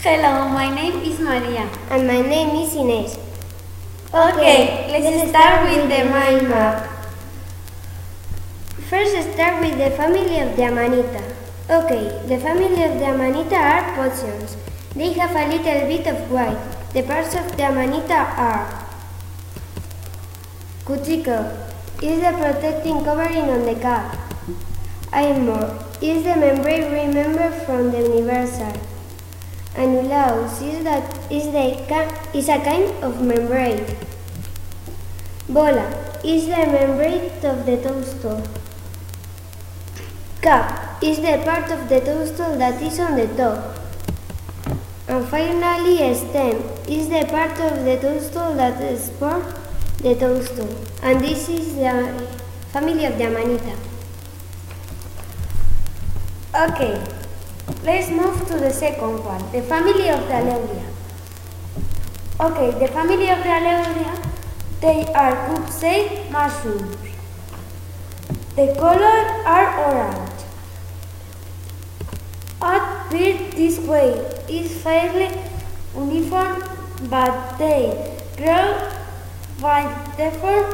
Hello, my name is Maria. And my name is Inés. Okay, let's start with the mind map. First, start with the family of the Amanita. Okay, the family of the Amanita are potions. They have a little bit of white. The parts of the Amanita are cuticle is the protecting covering on the cap. Armor is the membrane remembered from the universal. Annulus is a kind of membrane. Bola is the membrane of the toadstool. Cap is the part of the toadstool that is on the top. And finally, stem is the part of the toadstool that supports the toadstool. And this is the family of the Amanita. Okay, let's move to the second one, the family of the Aleuria. Okay, the family of the Aleuria, they are cup-shaped mushrooms. The colors are orange. Appear this way is fairly uniform, but they grow by different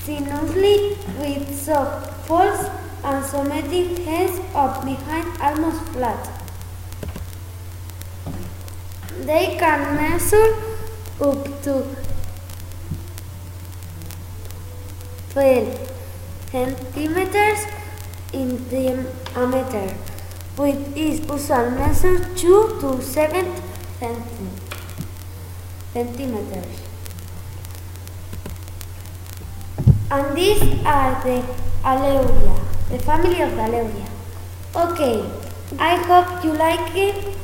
sinuously with soft folds and symmetric heads up behind almost flat. They can measure up to 12 centimeters in diameter, which is usually measured 2 to 7 centimeters. And these are the Aleuria, the family of the Aleuria. Okay, I hope you like it.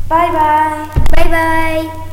Bye bye. Bye bye.